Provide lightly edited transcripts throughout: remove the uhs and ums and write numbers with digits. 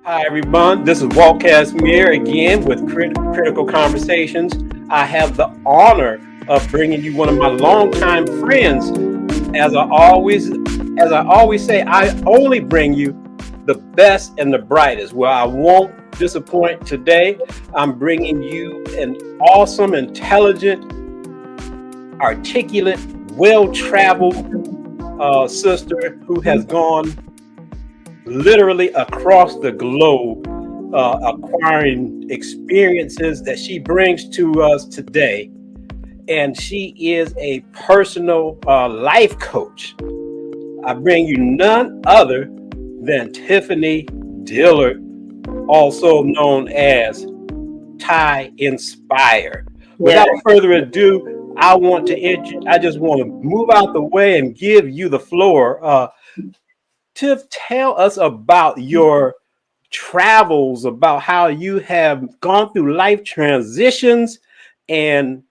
Hi, everyone. This is Walt Kasmir again with Critical Conversations. I have the honor of bringing you one of my longtime friends. As I always, as I always say, I only bring you the best and the brightest. Well, I won't disappoint today. I'm bringing you an awesome, intelligent, articulate, well-traveled sister who has gone literally across the globe, acquiring experiences that she brings to us today. And she is a personal life coach. I bring you none other than Tiffany Dillard, also known as Ty Inspire. Yeah. Without further ado, I just want to move out the way and give you the floor. Tiff, tell us about your travels, about how you have gone through life transitions and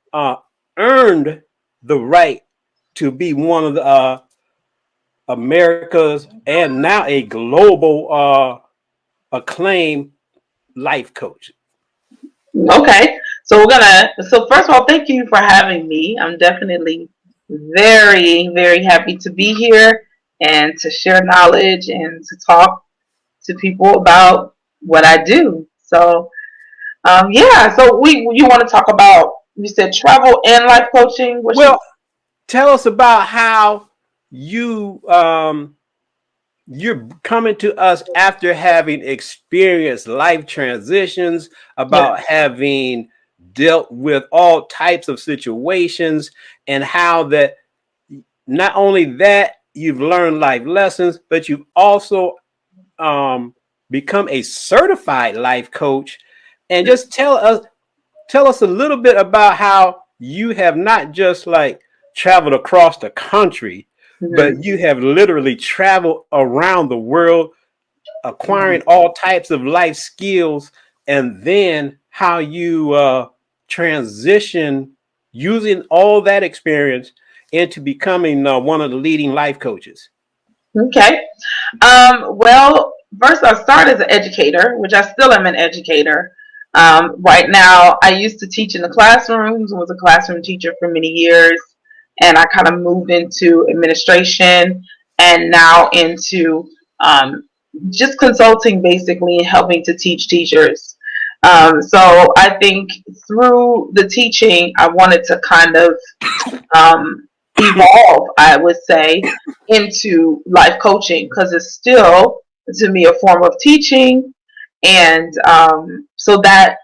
earned the right to be one of the America's and now a global acclaimed life coach. Okay. So first of all, thank you for having me. I'm definitely very, very happy to be here and to share knowledge and to talk to people about what I do. Yeah. So you want to talk about, you said travel and life coaching? What should Well, tell us about how you you're coming to us after having experienced life transitions, Yeah. about having dealt with all types of situations, and how that not only that you've learned life lessons, but you've also um, become a certified life coach. And just tell us a little bit about how you have not just like traveled across the country, Mhm. but you have literally traveled around the world, acquiring Mhm. all types of life skills, and then how you transition using all that experience into becoming one of the leading life coaches. Okay. Well, first I started as an educator, which I still am an educator. Right now, I used to teach in the classrooms, was a classroom teacher for many years, and I kind of moved into administration and now into um, just consulting, basically, and helping to teach teachers. So I think through the teaching, I wanted to kind of evolve, I would say, into life coaching because it's still, to me, a form of teaching. And so that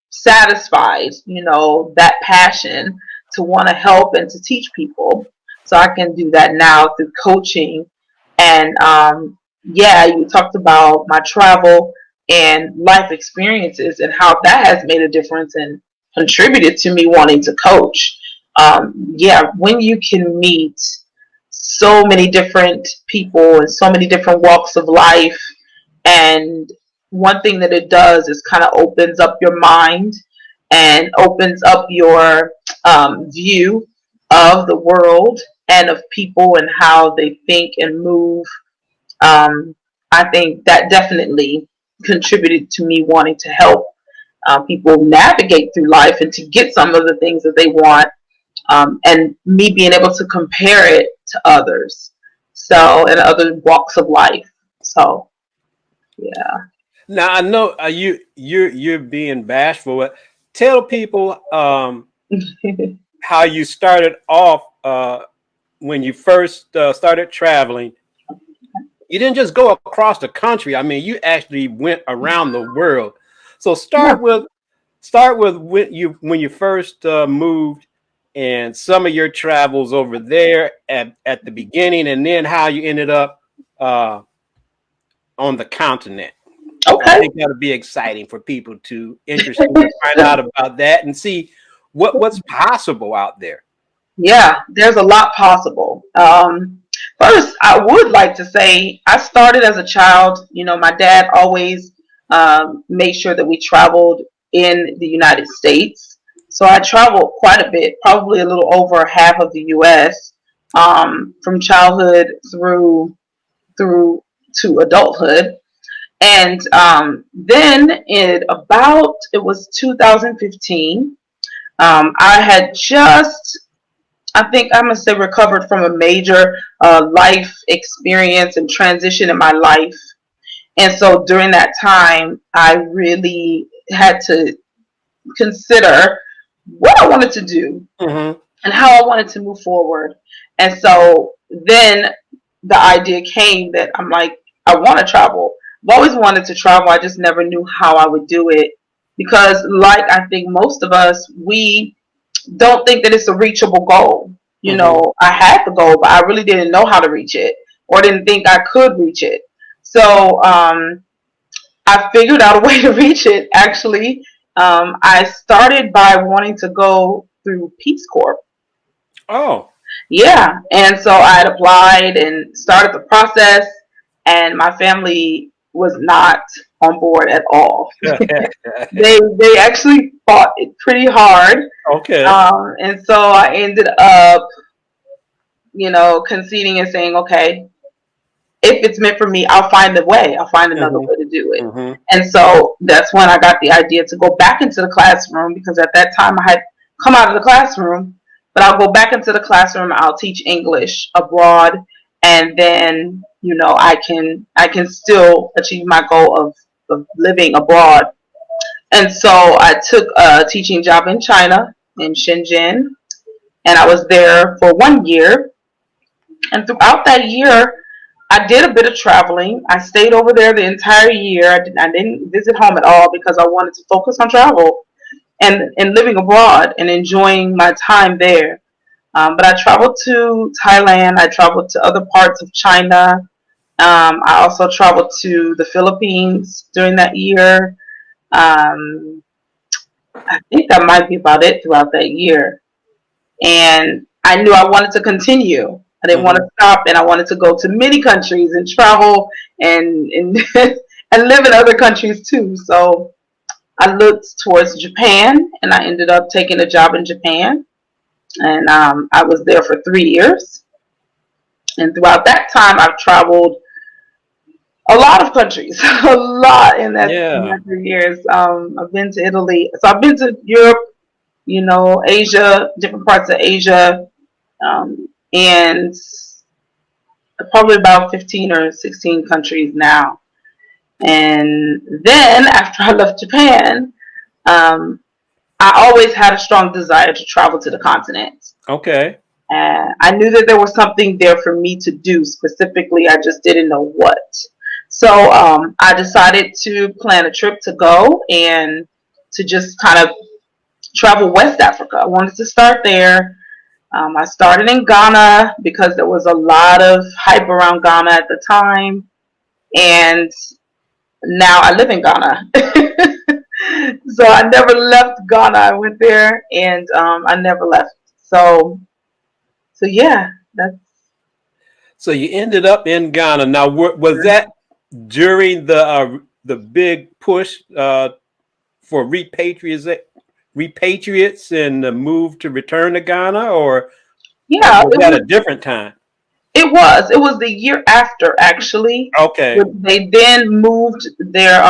satisfies, that passion to want to help and to teach people. So I can do that now through coaching. And yeah, you talked about my travel and life experiences and how that has made a difference and contributed to me wanting to coach. Yeah, when you can meet so many different people and so many different walks of life, and one thing that it does is kind of opens up your mind and opens up your view of the world and of people and how they think and move. um, I think that definitely contributed to me wanting to help people navigate through life and to get some of the things that they want, and me being able to compare it to others, so in other walks of life. So yeah. Now I know you're being bashful, but tell people how you started off when you first started traveling. You didn't just go across the country. I mean, you actually went around the world. So Yeah. start with when you first moved and some of your travels over there at the beginning, and then how you ended up uh, on the continent. I Okay. think that'll be exciting for people to interested to find out about that and see what's possible out there. Yeah, there's a lot possible. First, I would like to say I started as a child. My dad always made sure that we traveled in the United States. So I traveled quite a bit, probably a little over half of the U.S. From childhood through to adulthood. And then it was 2015. I had just, I think I'm gonna say, recovered from a major life experience and transition in my life. And so during that time, I really had to consider what I wanted to do Mm-hmm. and how I wanted to move forward. And so then the idea came that I'm like, I want to travel. I've always wanted to travel. I just never knew how I would do it because, like I think most of us, we don't think that it's a reachable goal. You Mm-hmm. know, I had the goal, but I really didn't know how to reach it or didn't think I could reach it. So I figured out a way to reach it. Actually, I started by wanting to go through Peace Corps. Oh. Yeah, and so I had applied and started the process, and my family was not on board at all. They actually fought it pretty hard, Okay. and so I ended up, conceding and saying, okay, if it's meant for me, I'll find the way. I'll find another Mm-hmm. way to do it. Mm-hmm. And so that's when I got the idea to go back into the classroom because at that time I had come out of the classroom, but I'll go back into the classroom. I'll teach English abroad, and then I can still achieve my goal of living abroad. And so I took a teaching job in China in Shenzhen, and I was there for 1 year. And throughout that year, I did a bit of traveling. I stayed over there the entire year. I didn't visit home at all because I wanted to focus on travel and living abroad and enjoying my time there. But I traveled to Thailand. I traveled to other parts of China. I also traveled to the Philippines during that year. Um, I think that might be about it throughout that year. And I knew I wanted to continue. I didn't want Mm-hmm. to stop, and I wanted to go to many countries and travel and and live in other countries too. So I looked towards Japan, and I ended up taking a job in Japan, and I was there for 3 years. And throughout that time, I've traveled a lot of countries, a lot in Yeah. that 3 years. I've been to Italy, so I've been to Europe, Asia, different parts of Asia, and probably about 15 or 16 countries now. And then after I left Japan, um, I always had a strong desire to travel to the continent. Okay. I knew that there was something there for me to do specifically. I just didn't know what. So I decided to plan a trip to go and to just kind of travel West Africa. I wanted to start there. I started in Ghana because there was a lot of hype around Ghana at the time. And now I live in Ghana. So I never left Ghana. I went there and I never left. So yeah, that's So you ended up in Ghana. Now, was that during the big push for repatriates and the move to return to Ghana, or yeah. was that a different time? It was the year after actually. Okay. They then moved their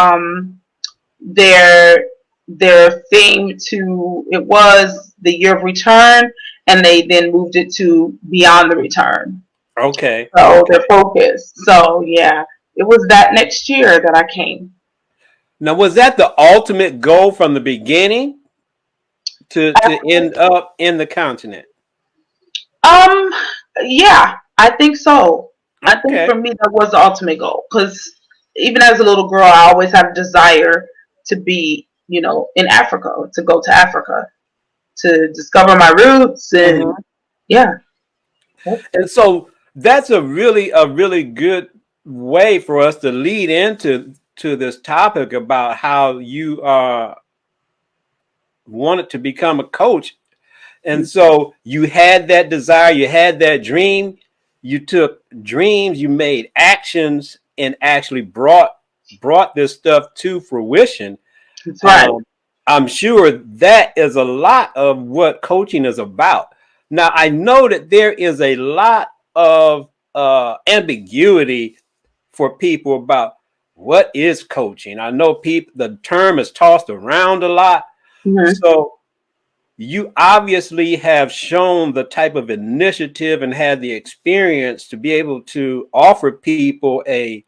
their theme to it was the year of return, and they then moved it to beyond the return. Okay. So Okay. their focus. So yeah, it was that next year that I came. Now, was that the ultimate goal from the beginning to end up in the continent? Um, yeah, I think so. I think Okay. for me that was the ultimate goal because even as a little girl, I always had a desire to be, in Africa, to go to Africa, to discover my roots, and Hmm. yeah, And so that's a really good way for us to lead into this topic about how you wanted to become a coach. And so you had that desire, you had that dream, you took dreams, you made actions, and actually brought this stuff to fruition. that's right. Um, I'm sure that is a lot of what coaching is about. Now, I know that there is a lot of ambiguity for people about what is coaching? I know people, the term is tossed around a lot. Mm-hmm. So you obviously have shown the type of initiative and had the experience to be able to offer people a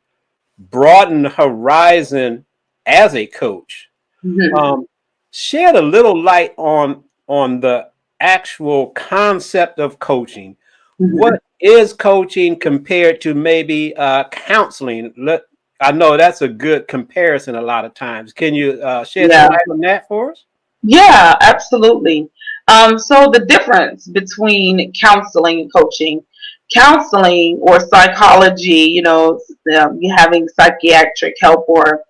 broadened horizon as a coach. Mm-hmm. Um, shed a little light on the actual concept of coaching. Mm-hmm. What is coaching compared to maybe counseling? I know that's a good comparison a lot of times. Can you shed some Yeah. light on that for us? Yeah, absolutely. So the difference between counseling and counseling or psychology, you having psychiatric help or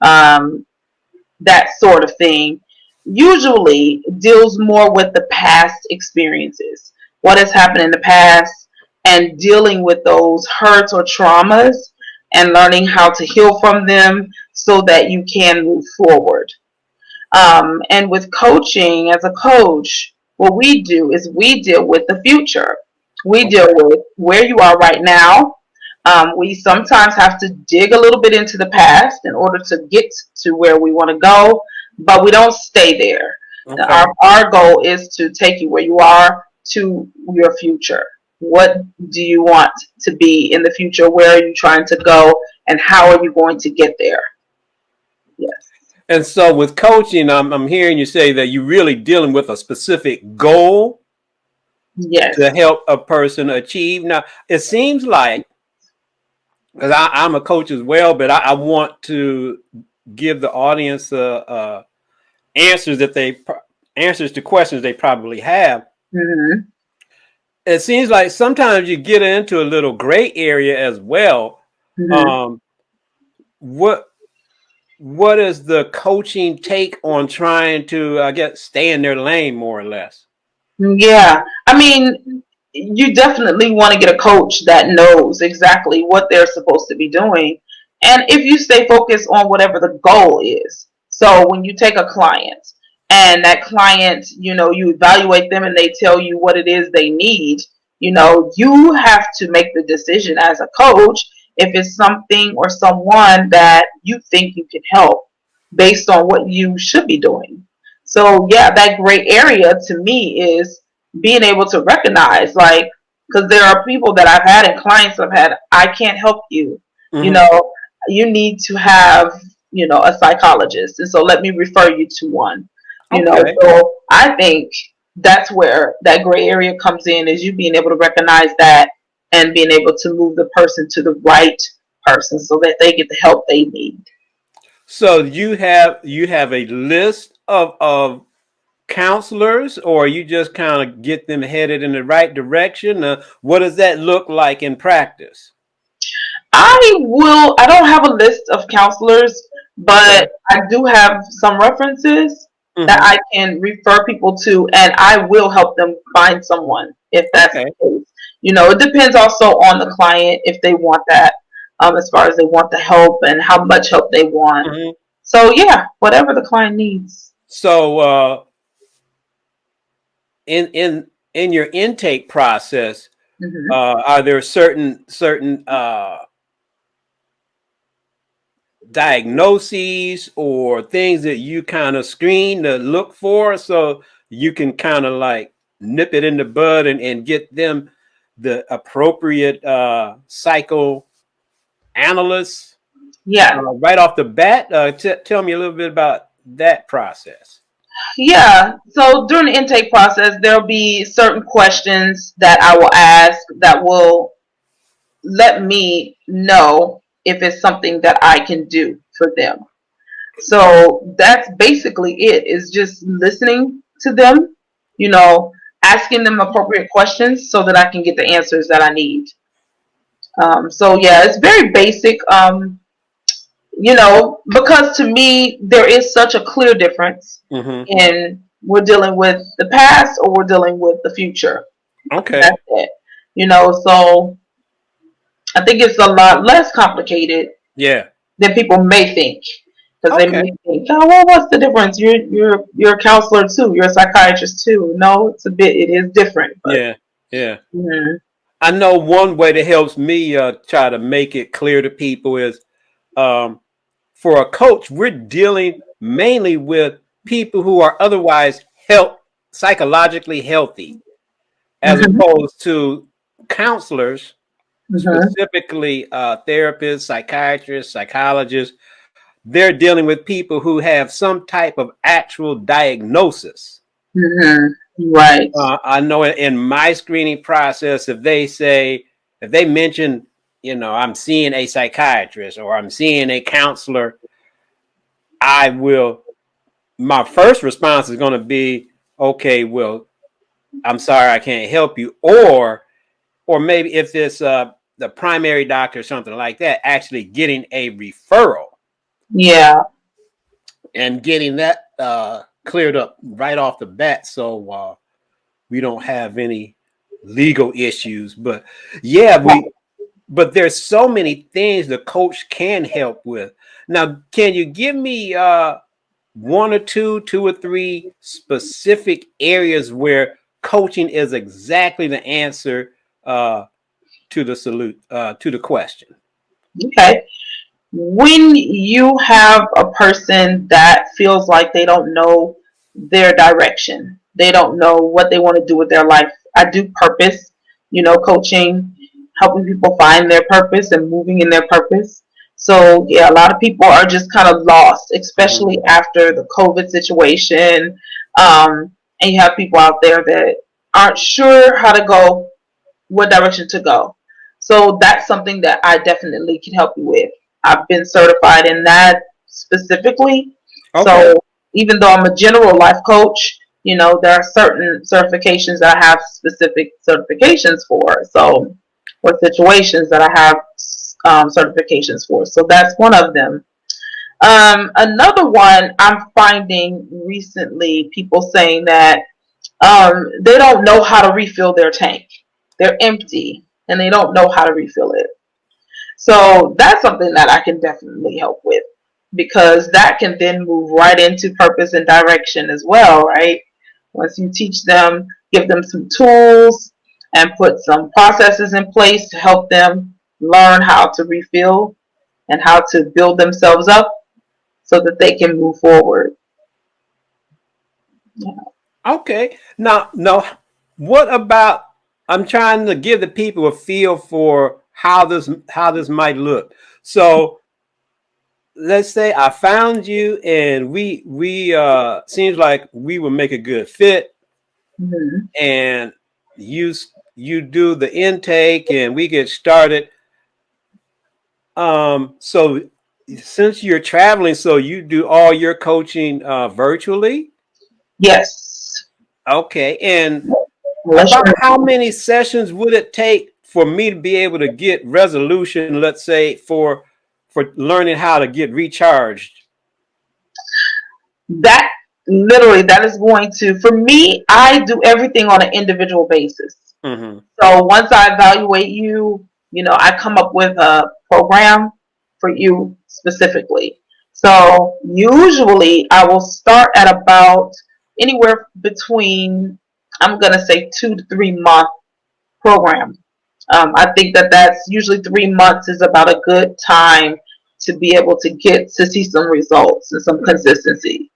um, that sort of thing, usually deals more with the past experiences, what has happened in the past, and dealing with those hurts or traumas and learning how to heal from them so that you can move forward. And with coaching, as a coach, what we do is we deal with the future. We deal Okay. with where you are right now. We sometimes have to dig a little bit into the past in order to get to where we want to go, but we don't stay there. Okay. Our goal is to take you where you are to your future. What do you want to be in the future? Where are you trying to go? And how are you going to get there? Yes. And so with coaching, I'm hearing you say that you're really dealing with a specific goal to Yes. help a person achieve. Now, it seems like, because I'm a coach as well, but I want to give the audience answers that answers to questions they probably have. Mm-hmm. It seems like sometimes you get into a little gray area as well. Mm-hmm. Um, what what is the coaching take on trying to, I guess, stay in their lane more or less? Yeah, I mean, you definitely want to get a coach that knows exactly what they're supposed to be doing. And if you stay focused on whatever the goal is. So when you take a client and that client, you evaluate them and they tell you what it is they need, you have to make the decision as a coach if it's something or someone that you think you can help based on what you should be doing. So yeah, that gray area to me is being able to recognize, like, because there are people that I've had and clients I've had, I can't help you. You Mm-hmm. know, you need to have, a psychologist. And so let me refer you to one. Okay. So I think that's where that gray area comes in, is you being able to recognize that and being able to move the person to the right person so that they get the help they need. So you have a list of counselors, or you just kind of get them headed in the right direction? What does that look like in practice? I don't have a list of counselors, Okay. but I do have some references that Mm-hmm. I can refer people to, and I will help them find someone if that's Okay. the case. It depends also on the client if they want that, as far as they want the help and how much help they want. Mm-hmm. So, yeah, whatever the client needs. So in your intake process, Hmm. are there certain diagnoses or things that you kind of screen to look for, so you can kind of like nip it in the bud and get them the appropriate psychoanalysts Yeah. right off the bat? Tell me a little bit about that process. Yeah. So during the intake process, there'll be certain questions that I will ask that will let me know if it's something that I can do for them. So that's basically it, is just listening to them, you know, asking them appropriate questions so that I can get the answers that I need. So yeah, it's very basic, because to me, there is such a clear difference Mm-hmm. in we're dealing with the past or we're dealing with the future. Okay. That's it. So I think it's a lot less complicated Yeah. than people may think. Because they Okay. may think, oh, well, what's the difference? You're a counselor too. You're a psychiatrist too. No, it is different. But Yeah. Yeah. mhm. I know one way that helps me try to make it clear to people is, for a coach, we're dealing mainly with people who are otherwise psychologically healthy, as Mm-hmm. opposed to counselors, Mm-hmm. specifically therapists, psychiatrists, psychologists. They're dealing with people who have some type of actual diagnosis. Mm-hmm. Right. I know in my screening process, if they mention, I'm seeing a psychiatrist or I'm seeing a counselor, I will, my first response is going to be, okay, well, I'm sorry, I can't help you. Or maybe if it's the primary doctor or something like that, actually getting a referral Yeah. and getting that cleared up right off the bat. So we don't have any legal issues. But yeah, but there's so many things the coach can help with. Now, can you give me one or two or three specific areas where coaching is exactly the answer to the question? Okay. When you have a person that feels like they don't know their direction, they don't know what they want to do with their life. I do purpose, coaching, helping people find their purpose and moving in their purpose. So, yeah, a lot of people are just kind of lost, Mhm. especially after the COVID situation. And you have people out there that aren't sure how to go, what direction to go. So that's something that I definitely can help you with. I've been certified in that specifically. Okay. So even though I'm a general life coach, there are certain certifications that I have specific certifications for. So, or situations that I have certifications for. So that's one of them. Another one I'm finding recently, people saying that they don't know how to refill their tank. They're empty and they don't know how to refill it. So that's something that I can definitely help with because that can then move right into purpose and direction as well, right? Once you teach them, give them some tools and put some processes in place to help them learn how to refill and how to build themselves up so that they can move forward. Okay. Now, no. What about? I'm trying to give the people a feel for how this might look. So let's say I found you, and we seems like we would make a good fit, Mm-hmm. and you you do the intake, and we get started. So since you're traveling, so you do all your coaching virtually. Yes. Okay, and Unless about you're how many sessions would it take for me to be able to get resolution, let's say, for learning how to get recharged? that literally that is going to for me I do everything on an individual basis. Hmm. So once I evaluate you, I come up with a program for you specifically. So usually I will start at about anywhere between, I'm going to say 2 to 3 month program. I think that that's usually 3 months is about a good time to be able to get to see some results and some consistency.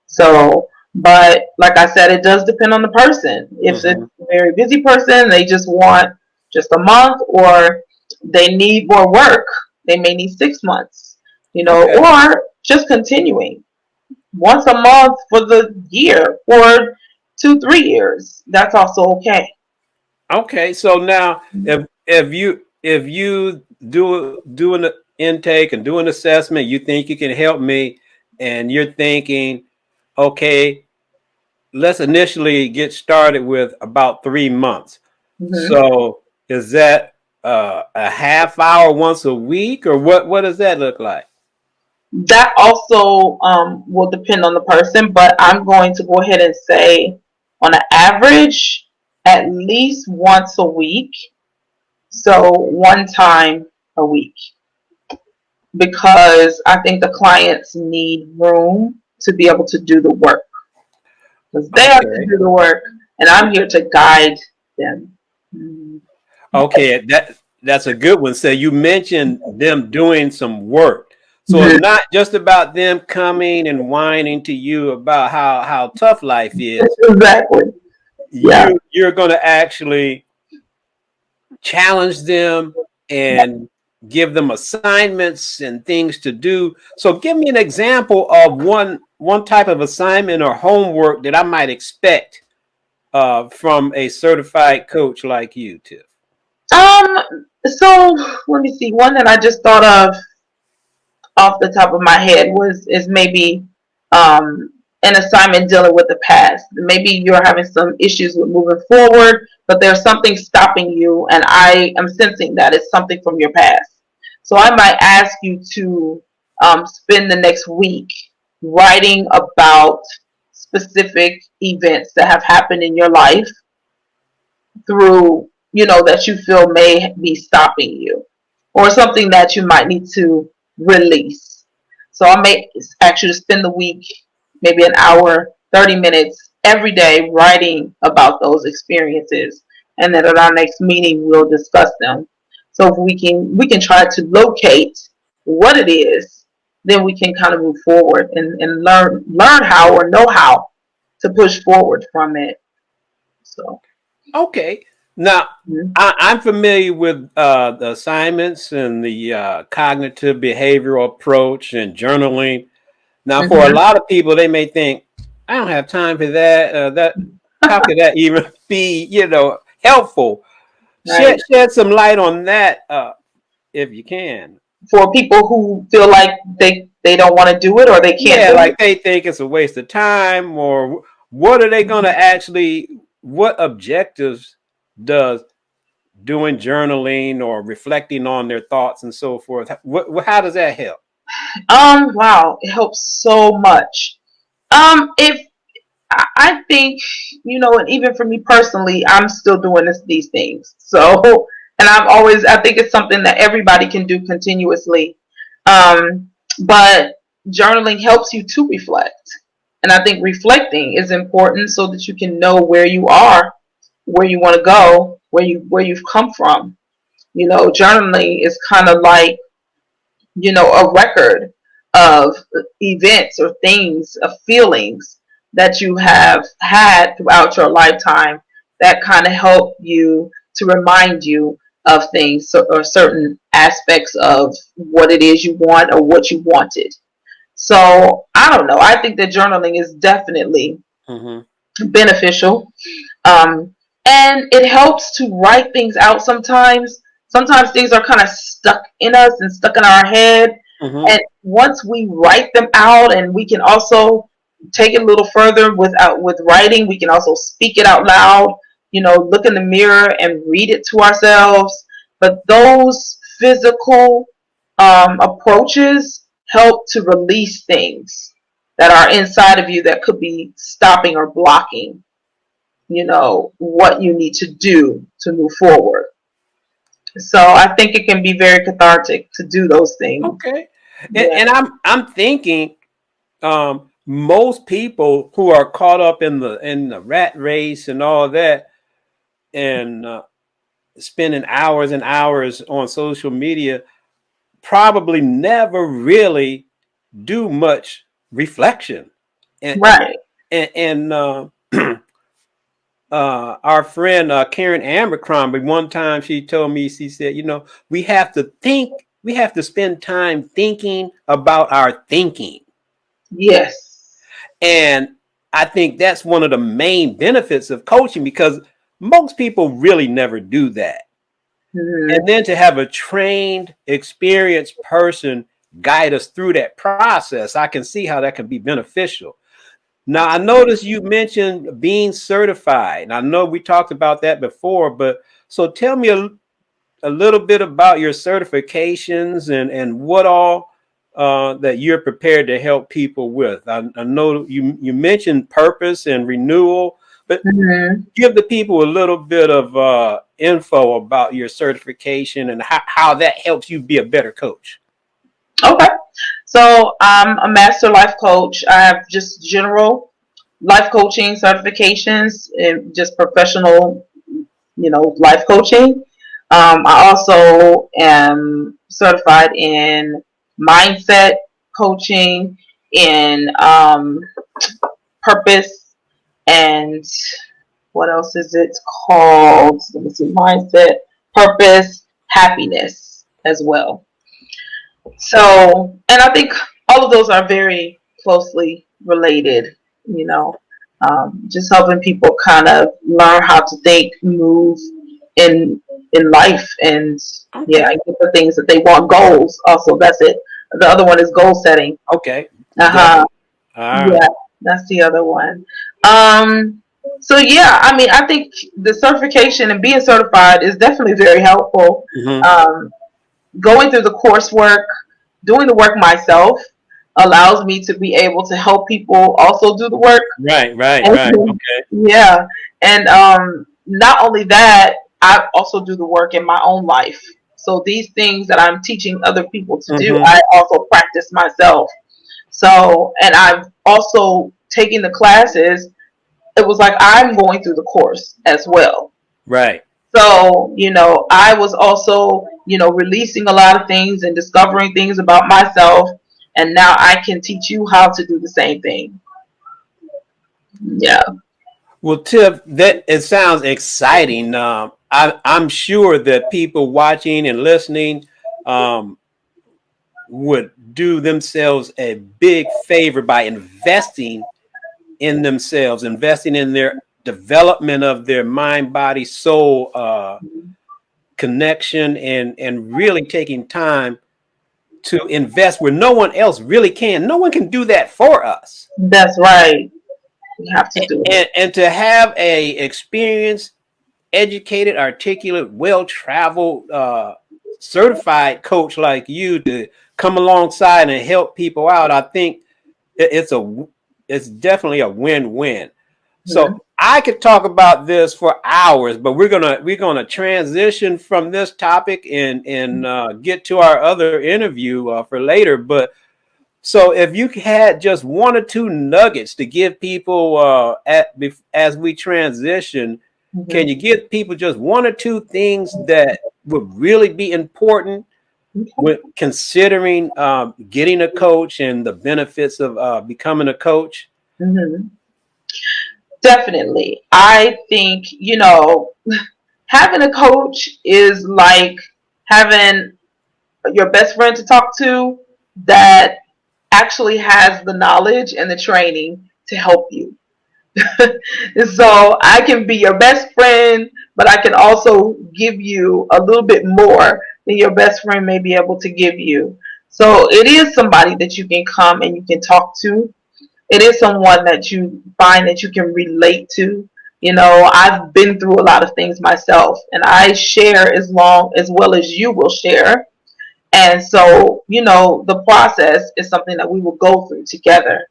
So, but like I said, it does depend on the person. If it's Hmm. a very busy person, they just want just a month, or they need more work, they may need 6 months, Okay. or just continuing once a month for the year or 2, 3 years. That's also okay. Okay. So now, if you doing the intake and doing assessment, you think you can help me, and you're thinking, okay, let's initially get started with about 3 months. Hmm. So is that a half hour once a week, or what does that look like? That also will depend on the person, but I'm going to go ahead and say on an average, at least once a week. So one time a week, because I think the clients need room to be able to do the work because they have to Okay. do the work, and I'm here to guide them. Mm. Okay, that's a good one. So you mentioned them doing some work. So it's not just about them coming and whining to you about how tough life is. Exactly. Yeah. You're going to actually challenge them and give them assignments and things to do. So give me an example of one type of assignment or homework that I might expect from a certified coach like you, Tiff. Um. So let me see. One that I just thought of off the top of my head is maybe um, an assignment dealing with the past. Maybe you're having some issues with moving forward, but there's something stopping you, and I am sensing that it's something from your past. So I might ask you to spend the next week writing about specific events that have happened in your life through, that you feel may be stopping you, or something that you might need to release. So I may ask you to spend the week, maybe an hour, 30 minutes every day writing about those experiences. And then at our next meeting, we'll discuss them. So if we can try to locate what it is, then we can kind of move forward and learn how or know how to push forward from it. So, Okay. Now, mhm. I'm familiar with the assignments and the cognitive behavioral approach and journaling. Now, for a Mhm. lot of people, they may think, I don't have time for that. How could that even be, helpful? Right. Shed some light on that if you can. For people who feel like they don't want to do it or they can't Yeah, do it. like they think it's a waste of time, or what are they going to actually, what objectives does doing journaling or reflecting on their thoughts and so forth, how does that help? Wow, it helps so much. If I think, and even for me personally, I'm still doing these things. So, and I think it's something that everybody can do continuously. But journaling helps you to reflect. And I think reflecting is important so that you can know where you are, where you want to go, where you've come from. Journaling is kind of like, a record of events or things, of feelings that you have had throughout your lifetime that kind of help you to remind you of things, or certain aspects of what it is you want or what you wanted. So I don't know. I think that journaling is definitely Mm-hmm. beneficial. Um, and it helps to write things out sometimes. Sometimes things are kind of stuck in us and stuck in our head. Mm-hmm. And once we write them out, and we can also take it a little further with writing, we can also speak it out loud, look in the mirror and read it to ourselves. But those physical approaches help to release things that are inside of you that could be stopping or blocking, what you need to do to move forward. So I think it can be very cathartic to do those things. Okay. Yeah. And I'm thinking most people who are caught up in the rat race and all that, and spending hours and hours on social media, probably never really do much reflection. And Right. and our friend Karen Abercrombie, one time she told me, she said, we have to spend time thinking about our thinking. Yes. And I think that's one of the main benefits of coaching, because most people really never do that. And Hmm. then to have a trained, experienced person guide us through that process, I can see how that can be beneficial. Now, I noticed you mentioned being certified. And I know we talked about that before, but so tell me a little bit about your certifications and what all that you're prepared to help people with. I know you mentioned purpose and renewal, but Hmm. give the people a little bit of info about your certification and how that helps you be a better coach. Okay. So I'm a master life coach. I have just general life coaching certifications and just professional, life coaching. I also am certified in mindset coaching, in purpose, and what else is it called? Let me see, mindset, purpose, happiness as well. So, and I think all of those are very closely related, you know, just helping people kind of learn how to think, move in in life, and yeah, Okay. get the things that they want. Goals, also, that's it. The other one is goal setting. Okay. Uh huh. Definitely. All right. Yeah, that's the other one. Um, so yeah, I mean, I think the certification and being certified is definitely very helpful. Mm-hmm. Um, Going through the coursework, doing the work myself allows me to be able to help people also do the work. Right. Right. Right. And, Okay. yeah, and not only that, I also do the work in my own life. So these things that I'm teaching other people to do, Mm-hmm. I also practice myself. So, and I've also taken the classes. It was like I'm going through the course as well. Right. So, I was also, releasing a lot of things and discovering things about myself. And now I can teach you how to do the same thing. Yeah. Well, Tiff, that it sounds exciting. I'm sure that people watching and listening um, would do themselves a big favor by investing in themselves, investing in their development of their mind, body, soul connection, and really taking time to invest where no one else really can. No one can do that for us. That's right. You have to do it. And to have a experienced, educated, articulate, well-traveled, certified coach like you to come alongside and help people out, I think it's definitely a win-win. Mhm. So I could talk about this for hours, but we're gonna transition from this topic and get to our other interview for later. But so if you had just one or two nuggets to give people as we transition, can Mhm. you give people just one or two things that would really be important Okay. when considering getting a coach and the benefits of becoming a coach? Mhm. Definitely. I think, having a coach is like having your best friend to talk to that actually has the knowledge and the training to help you. So I can be your best friend, but I can also give you a little bit more than your best friend may be able to give you. So it is somebody that you can come and you can talk to. It is someone that you find that you can relate to. I've been through a lot of things myself, and I share as well as you will share. And so, the process is something that we will go through together.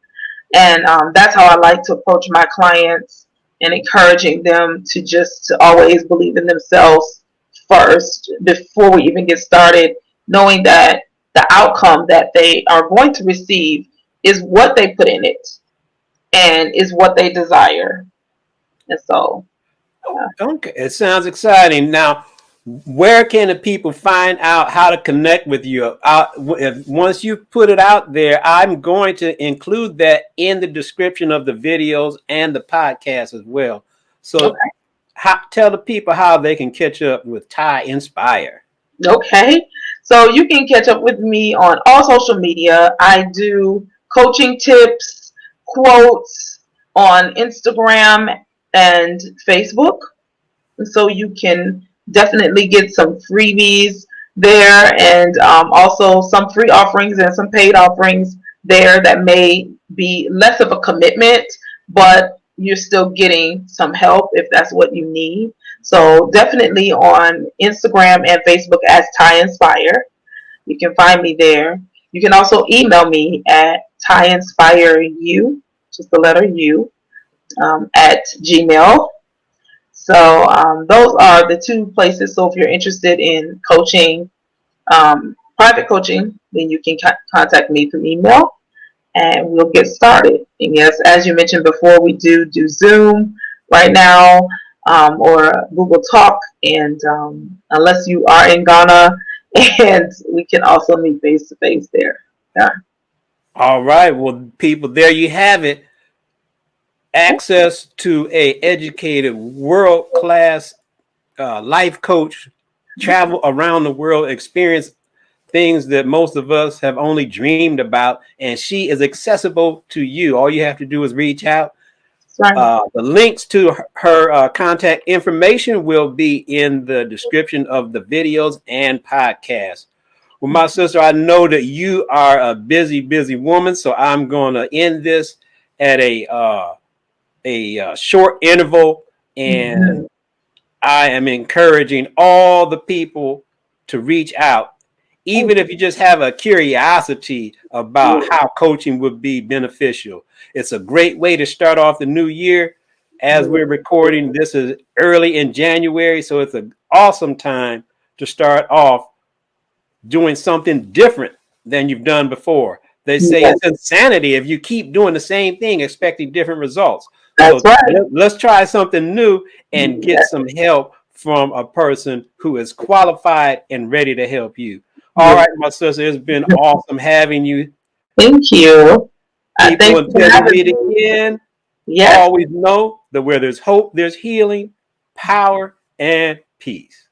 And that's how I like to approach my clients, and encouraging them to always believe in themselves first before we even get started, knowing that the outcome that they are going to receive is what they put in it and is what they desire. And so, yeah. Okay, it sounds exciting. Now, where can the people find out how to connect with you? Once you put it out there, I'm going to include that in the description of the videos and the podcast as well. So, Okay. tell the people how they can catch up with Ty Inspire. Okay. So you can catch up with me on all social media. I do coaching tips, quotes on Instagram and Facebook. So you can definitely get some freebies there, and also some free offerings and some paid offerings there that may be less of a commitment, but you're still getting some help if that's what you need. So definitely on Instagram and Facebook as Ty Inspire. You can find me there. You can also email me at tyinspireu, just the letter U, at Gmail. So those are the two places. So if you're interested in coaching, private coaching, then you can contact me through email, and we'll get started. And yes, as you mentioned before, we do Zoom right now, or Google Talk. And unless you are in Ghana and we can also meet face to face there. Yeah. All right. Well, people, there you have it. Access to a educated, world-class life coach, travel around the world, experience things that most of us have only dreamed about, and she is accessible to you. All you have to do is reach out. Right. The links to her contact information will be in the description of the videos and podcasts. Well, my sister, I know that you are a busy, busy woman, so I'm going to end this at a short interval, Mm-hmm. and I am encouraging all the people to reach out, even if you just have a curiosity about how coaching would be beneficial. It's a great way to start off the new year. As we're recording, this is early in January, so it's an awesome time to start off doing something different than you've done before. They say Yes, it's insanity if you keep doing the same thing expecting different results. that's So right. let's try something new and get Yes, some help from a person who is qualified and ready to help you. All yes. right, my sister, it's been awesome having you. Thank you. People, Thanks for until we having meet me. again, Yes. always know that where there's hope, there's healing, power, and peace.